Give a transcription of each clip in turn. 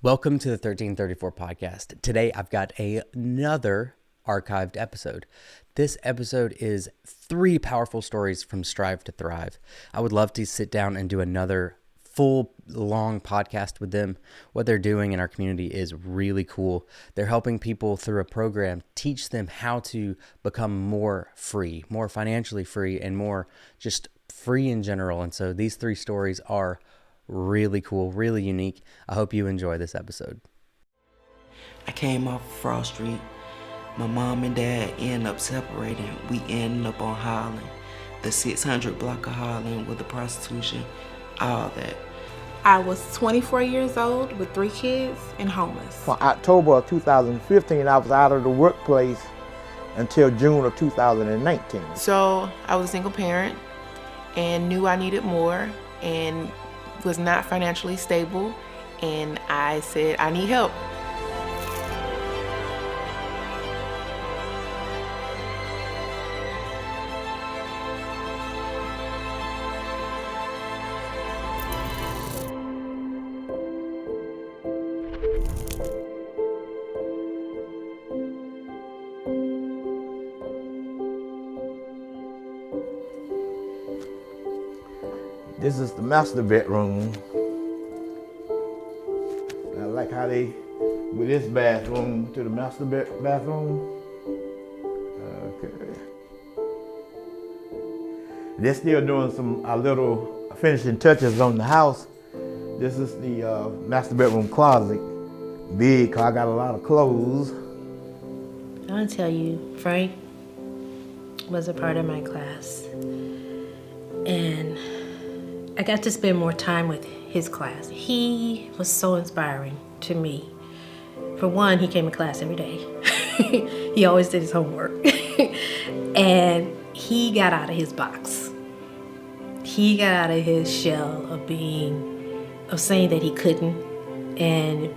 Welcome to the 1334 podcast. Today I've got another archived episode. This episode is 3 powerful stories from Strive to Thrive. I would love to sit down and do another full long podcast with them. What they're doing in our community is really cool. They're helping people through a program, teach them how to become more free, more financially free, and more just free in general. And so these 3 stories are really cool, really unique. I hope you enjoy this episode. I came off Frost Street. My mom and dad ended up separating. We ended up on Highland, the 600 block of Highland with the prostitution, all that. I was 24 years old with 3 kids and homeless. From October of 2015, I was out of the workplace until June of 2019. So I was a single parent and knew I needed more and was not financially stable, and I said, I need help. This is the master bedroom. I like how they, with this bathroom to the master bathroom. Okay. They're still doing some little finishing touches on the house. This is the master bedroom closet. Big, cause I got a lot of clothes. I want to tell you, Frank was a part of my class. And I got to spend more time with his class. He was so inspiring to me. For one, he came to class every day. He always did his homework. And he got out of his box. He got out of his shell of saying that he couldn't and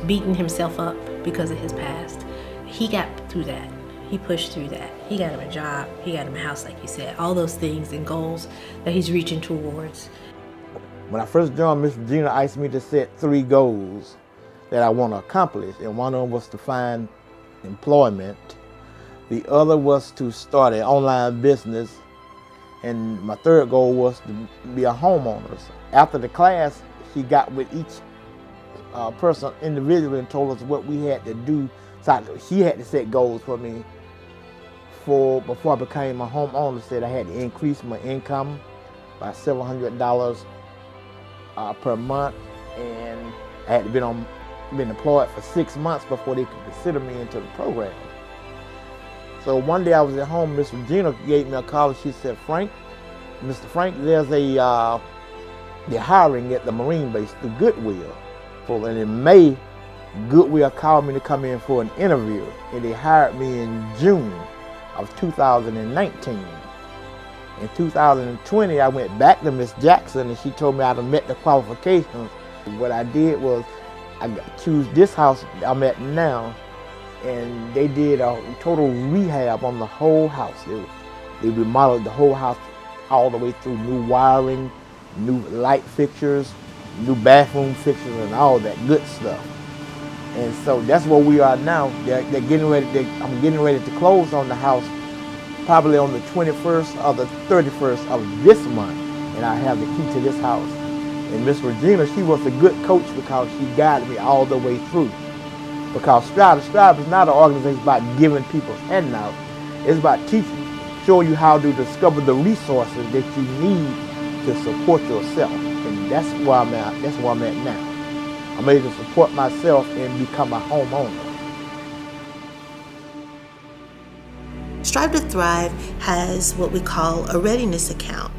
beating himself up because of his past. He got through that. He pushed through that. He got him a job. He got him a house, like you said. All those things and goals that he's reaching towards. When I first joined, Miss Regina asked me to set 3 goals that I want to accomplish. And one of them was to find employment. The other was to start an online business. And my 3rd goal was to be a homeowner. After the class, she got with each person individually and told us what we had to do. So she had to set goals for me. Before I became a homeowner, said I had to increase my income by several $700 per month, and I had to been employed for 6 months before they could consider me into the program. So one day I was at home, Miss Regina gave me a call and she said, Mr. Frank, there's they're hiring at the Marine base through Goodwill. And in May, Goodwill called me to come in for an interview, and they hired me in June of 2019. In 2020, I went back to Miss Jackson, and she told me I'd met the qualifications. What I did was I chose this house I'm at now, and they did a total rehab on the whole house. They remodeled the whole house all the way through, new wiring, new light fixtures, new bathroom fixtures, and all that good stuff. And so that's where we are now. They're getting ready. I'm getting ready to close on the house, probably on the 21st or the 31st of this month, and I have the key to this house. And Miss Regina, she was a good coach because she guided me all the way through. Because Strive is not an organization about giving people handouts. It's about teaching, showing you how to discover the resources that you need to support yourself. And that's where I'm at. That's where I'm at now. I'm able to support myself and become a homeowner. Strive to Thrive has what we call a readiness account,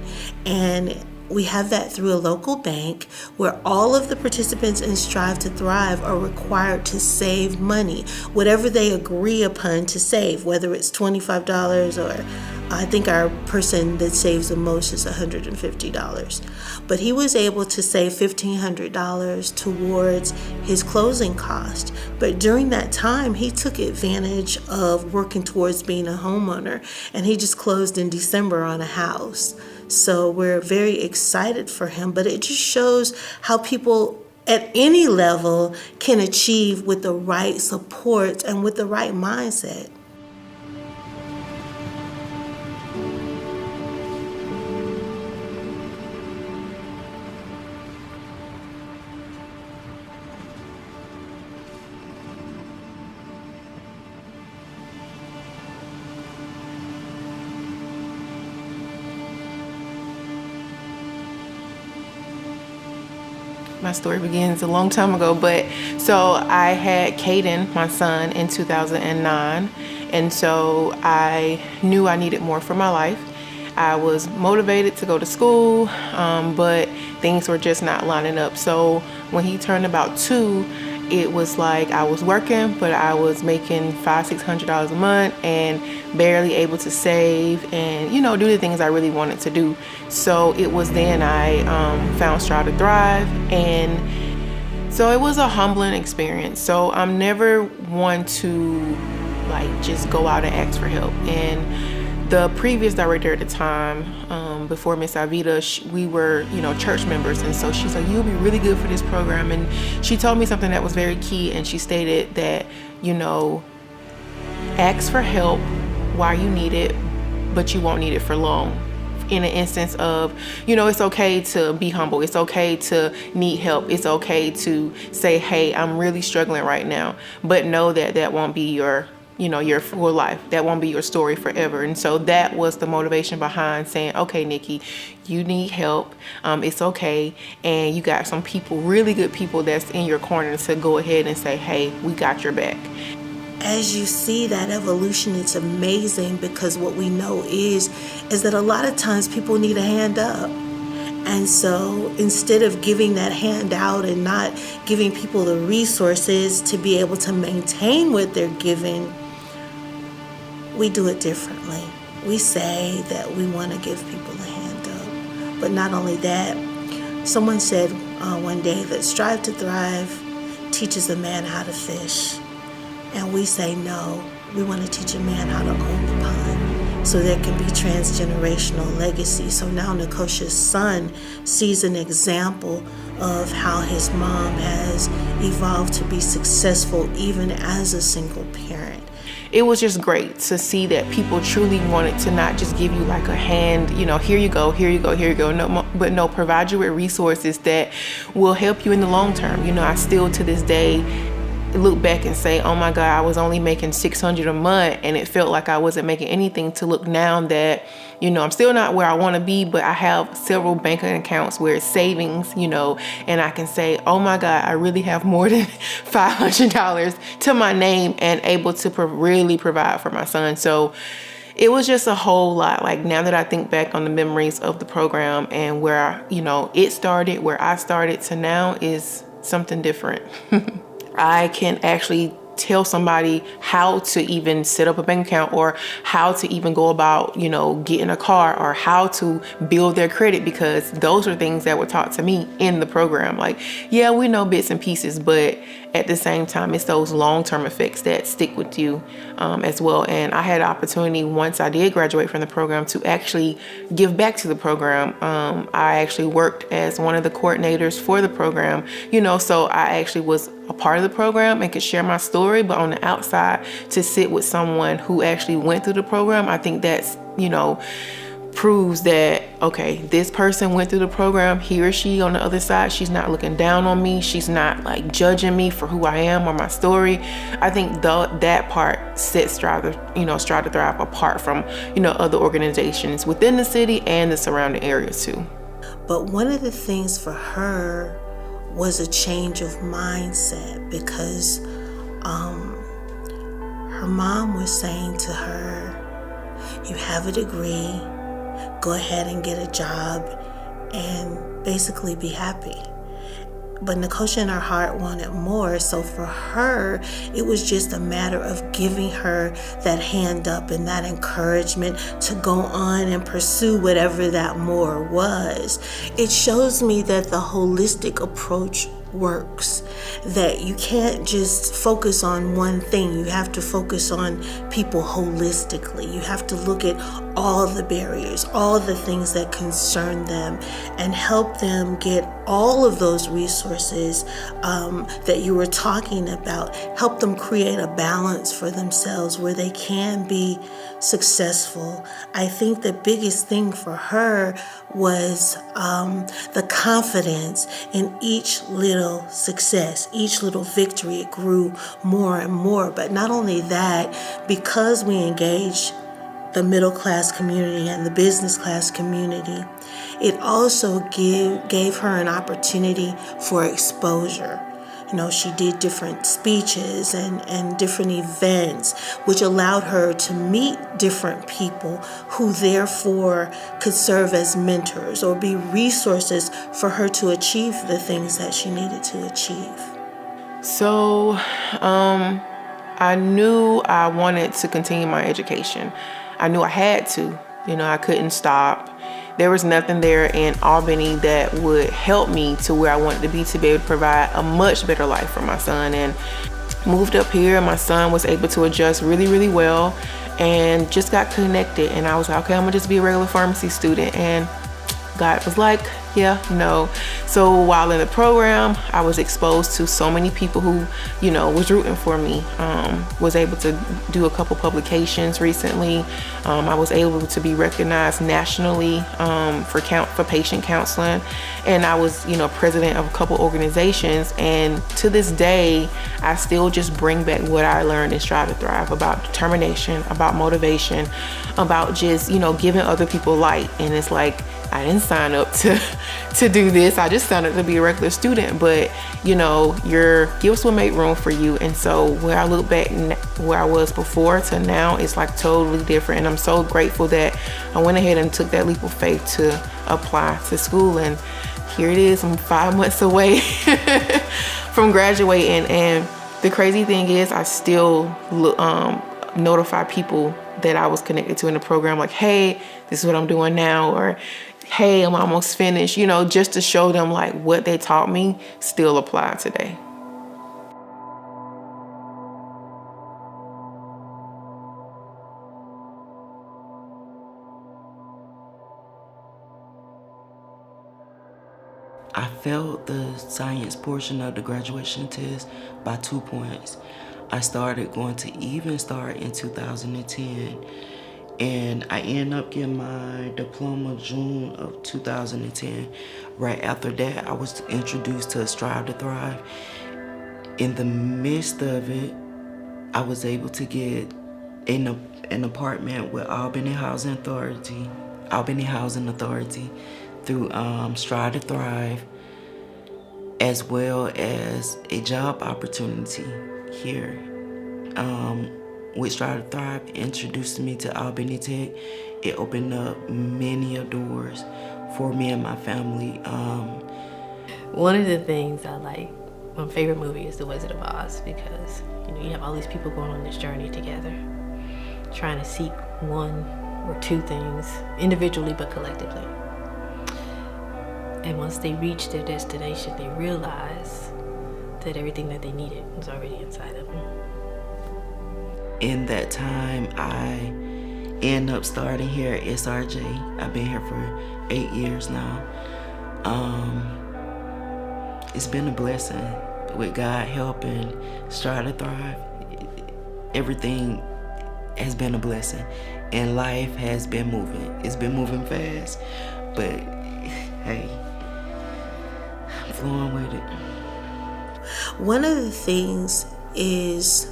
and we have that through a local bank where all of the participants in Strive to Thrive are required to save money, whatever they agree upon to save, whether it's $25 or I think our person that saves the most is $150. But he was able to save $1,500 towards his closing cost. But during that time, he took advantage of working towards being a homeowner, and he just closed in December on a house. So we're very excited for him, but it just shows how people at any level can achieve with the right support and with the right mindset. My story begins a long time ago, but so I had Caden, my son, in 2009, and so I knew I needed more for my life. I was motivated to go to school, but things were just not lining up. So when he turned about 2, it was like I was working, but I was making $500-$600 a month and barely able to save and, do the things I really wanted to do. So it was then I found Strive to Thrive, and so it was a humbling experience. So I'm never one to just go out and ask for help. And the previous director at the time, before Miss Avita, we were, church members. And so she's like, you'll be really good for this program. And she told me something that was very key. And she stated that, ask for help while you need it, but you won't need it for long. In an instance of, it's okay to be humble. It's okay to need help. It's okay to say, hey, I'm really struggling right now. But know that that won't be your full life. That won't be your story forever. And so that was the motivation behind saying, okay, Nikki, you need help. It's okay. And you got some people, really good people that's in your corner to go ahead and say, hey, we got your back. As you see that evolution, it's amazing, because what we know is that a lot of times people need a hand up. And so instead of giving that hand out and not giving people the resources to be able to maintain what they're giving, we do it differently. We say that we want to give people a hand up. But not only that, someone said one day that Strive to Thrive teaches a man how to fish. And we say no, we want to teach a man how to own the pond so there can be transgenerational legacy. So now Nikosha's son sees an example of how his mom has evolved to be successful even as a single parent. It was just great to see that people truly wanted to not just give you like a hand, here you go, no, provide you with resources that will help you in the long term. I still to this day look back and say, oh my God, I was only making $600 a month, and it felt like I wasn't making anything, to look now that, I'm still not where I want to be, but I have several banking accounts where it's savings, and I can say, oh my God, I really have more than $500 to my name and able to really provide for my son. So it was just a whole lot. Like, now that I think back on the memories of the program and where, it started, where I started to now is something different. I can actually tell somebody how to even set up a bank account, or how to even go about, getting a car, or how to build their credit, because those are things that were taught to me in the program. Like, yeah, we know bits and pieces, but at the same time, it's those long-term effects that stick with you as well. And I had an opportunity once I did graduate from the program to actually give back to the program. I actually worked as one of the coordinators for the program, so I actually was a part of the program and could share my story, but on the outside, to sit with someone who actually went through the program, I think that's, proves that, okay, this person went through the program, he or she on the other side, she's not looking down on me, she's not like judging me for who I am or my story. I think that part sets Strive to Thrive apart from, other organizations within the city and the surrounding areas too. But one of the things for her was a change of mindset, because her mom was saying to her, you have a degree, go ahead and get a job and basically be happy. But Nikosha in her heart wanted more. So for her, it was just a matter of giving her that hand up and that encouragement to go on and pursue whatever that more was. It shows me that the holistic approach works, that you can't just focus on one thing. You have to focus on people holistically. You have to look at all the barriers, all the things that concern them, and help them get all of those resources that you were talking about. Help them create a balance for themselves where they can be successful. I think the biggest thing for her was the confidence in each little success, each little victory. It grew more and more. But not only that, because we engaged the middle class community and the business class community, it also gave her an opportunity for exposure. She did different speeches and different events, which allowed her to meet different people who therefore could serve as mentors or be resources for her to achieve the things that she needed to achieve. So, I knew I wanted to continue my education. I knew I had to. I couldn't stop. There was nothing there in Albany that would help me to where I wanted to be able to provide a much better life for my son. And moved up here, my son was able to adjust really, really well and just got connected. And I was like, okay, I'm gonna just be a regular pharmacy student. And God was like, yeah, no. So while in the program, I was exposed to so many people who, was rooting for me. Was able to do a couple publications recently. I was able to be recognized nationally for patient counseling. And I was, president of a couple organizations. And to this day, I still just bring back what I learned in Strive to Thrive about determination, about motivation, about just, giving other people light. And it's like, I didn't sign up to do this. I just signed up to be a regular student. But, your gifts will make room for you. And so where I look back where I was before to now, it's like totally different. And I'm so grateful that I went ahead and took that leap of faith to apply to school. And here it is. I'm 5 months away from graduating. And the crazy thing is I still notify people that I was connected to in the program, like, hey, this is what I'm doing now, or hey, I'm almost finished, just to show them like what they taught me still apply today. I failed the science portion of the graduation test by 2 points. I started going to even start in 2010, and I ended up getting my diploma June of 2010. Right after that, I was introduced to Strive to Thrive. In the midst of it, I was able to get an apartment with Albany Housing Authority through Strive to Thrive, as well as a job opportunity here. With Strive to Thrive introduced me to Albany Tech. It opened up many doors for me and my family. One of the things I like, my favorite movie is The Wizard of Oz, because you have all these people going on this journey together, trying to seek one or two things individually but collectively. And once they reach their destination, they realize that everything that they needed was already inside of them. In that time, I ended up starting here at SRJ. I've been here for 8 years now. It's been a blessing. With God helping, Strive to Thrive, everything has been a blessing. And life has been moving. It's been moving fast, but hey, I'm flowing with it. One of the things is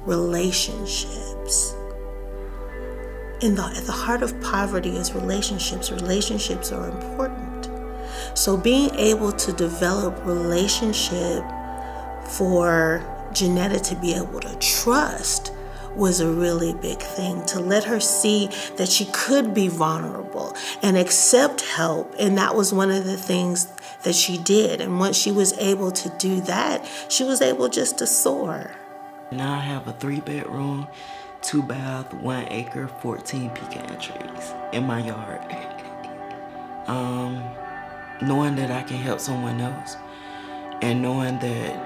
relationships. At the heart of poverty is relationships. Relationships are important. So being able to develop relationship for Janetta to be able to trust was a really big thing, to let her see that she could be vulnerable and accept help. And that was one of the things that she did. And once she was able to do that, she was able just to soar. Now I have a 3-bedroom, 2-bath, 1 acre, 14 pecan trees in my yard. knowing that I can help someone else, and knowing that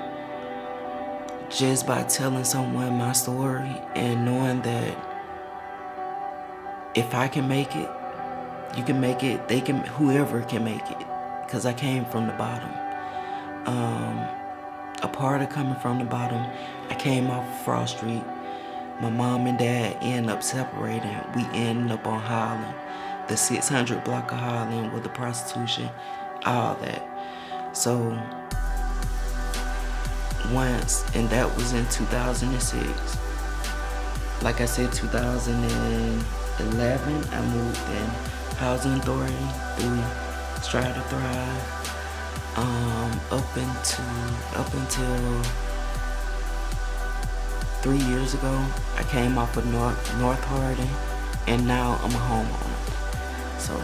just by telling someone my story, and knowing that if I can make it, you can make it, they can, whoever can make it, because I came from the bottom. A part of coming from the bottom, I came off of Frost Street. My mom and dad ended up separating. We ended up on Highland, the 600 block of Highland with the prostitution, all that. So once, and that was in 2006. Like I said, 2011, I moved in Housing Authority through Strive to Thrive. Up until 3 years ago, I came off of North Harding, and now I'm a homeowner. So